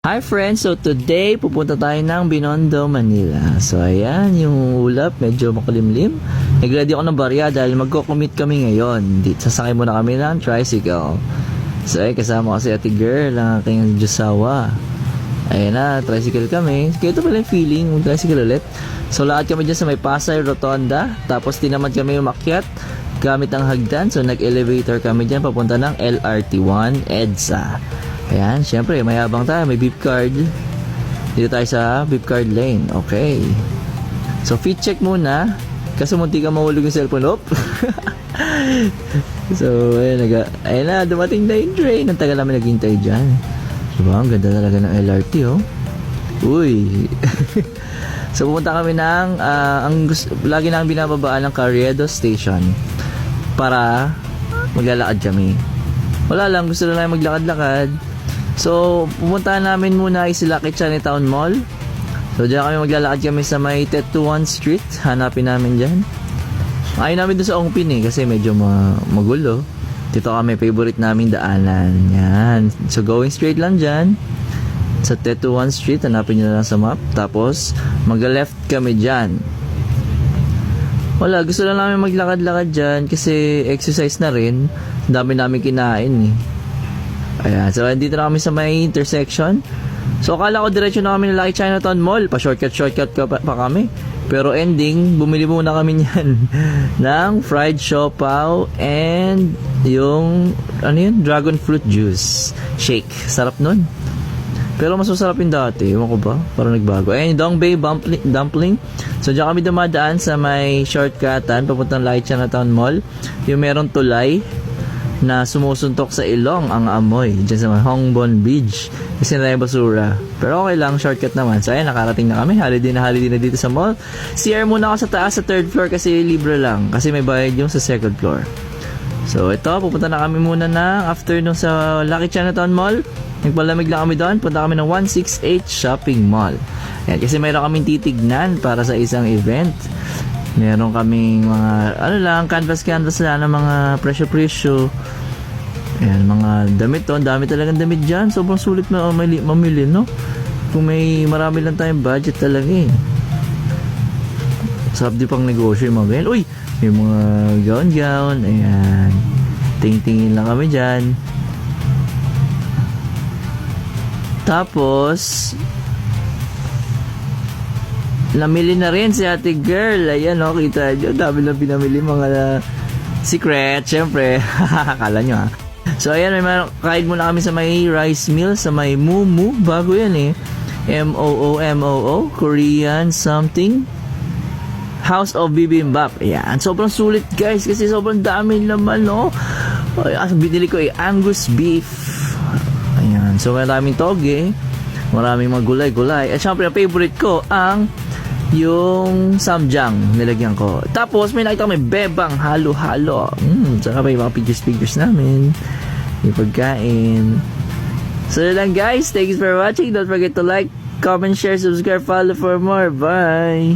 Hi friends! So today, pupunta tayo ng Binondo, Manila. So ayan, yung ulap, medyo makulimlim. Nag-ready ako ng barya dahil magko-commute kami ngayon. Sasakay muna kami ng tricycle. So ay, kasama ko si ate girl, ang aking Diyosawa. Ayan na, tricycle kami. Kaya ito pala yung feeling, tricycle ulit. So lahat kami dyan sa may Pasay Rotonda. Tapos tinamad kami umakyat gamit ang hagdan. So nag-elevator kami dyan papunta ng LRT1 EDSA. Ayan, syempre, mayabang tayo, may beep card. Dito tayo sa beep card lane. Okay. So, fit check muna. Kasi munti ka mahulog yung cellphone. Oop. So, ayan na, dumating na yung train. Ang tagal namin naghintay dyan. Diba, ang ganda talaga ng LRT, oh. Uy. So, pumunta kami ng, lagi namin binababaan ng Carriedo Station para maglalakad kami. Wala lang, gusto na lang maglakad-lakad. So, pumunta namin muna ay sila kay Chinatown Mall. So, diyan kami maglalakad kami sa may Tetuan Street. Hanapin namin dyan. Ayaw namin doon sa Ongpin kasi medyo magulo. Dito kami, favorite naming daanan. Yan. So, going straight lang dyan. Sa Tetuan Street, hanapin nyo lang sa map. Tapos, mag-left kami dyan. Wala, gusto lang namin maglakad-lakad dyan kasi exercise na rin. Dami namin kinain eh. Ayan, so dito na kami sa may intersection. So akala ko diretso na kami nila kay Chinatown Mall. Pa-shortcut pa kami. Pero ending, bumili muna kami niyan ng fried siopaw and yung, dragon fruit juice shake. Sarap nun. Pero mas masarap yung dati. Ewan ko ba? Parang nagbago. Ayan, yung Dongbei dumpling. So diyan kami dumadaan sa may shortcutan papuntang Lai Chinatown Mall. Yung merong tulay na sumusuntok sa ilong ang amoy dyan sa Hongbon Bridge kasi na basura, pero okay lang, shortcut naman. So ayan, nakarating na kami, holiday na dito sa mall. CR muna ako sa taas sa third floor kasi libre lang, kasi may bayad yung sa second floor. So ito, pupunta na kami muna na after nung sa Lucky Chinatown Mall. Nagpalamig lang kami doon, punta kami ng 168 Shopping Mall. Ayan, kasi mayroon kaming titignan para sa isang event. Meron kaming mga, canvas lang ng mga presyo. Ayan, mga damit to. Ang dami talagang damit dyan. Sobrang sulit na mamili, no? Kung may marami lang tayong budget talaga eh. Sarap di pang negosyo yung mga ganyan. Uy! May mga gown. Ayan. Tingin lang kami dyan. Tapos, namili na rin si ate girl. Ayan, oh, kita nyo. Dami lang pinamili mga secret. Siyempre. Akala nyo, ha? So, ayan, kain muna kami sa may rice mill, sa may Mumu. Bago yan, eh. M-O-O-M-O-O. Korean something. House of Bibimbap. Ayan. Sobrang sulit, guys. Kasi sobrang dami naman, no? Binili ko, Angus beef. Ayan. So, maraming toge. Maraming mga gulay-gulay. At syempre, ang favorite ko, yung samjang nilagyan ko. Tapos may nakita kami bebang halo-halo. Saka may mga figures namin. Yung pagkain. So yun lang guys. Thanks for watching. Don't forget to like, comment, share, subscribe, follow for more. Bye!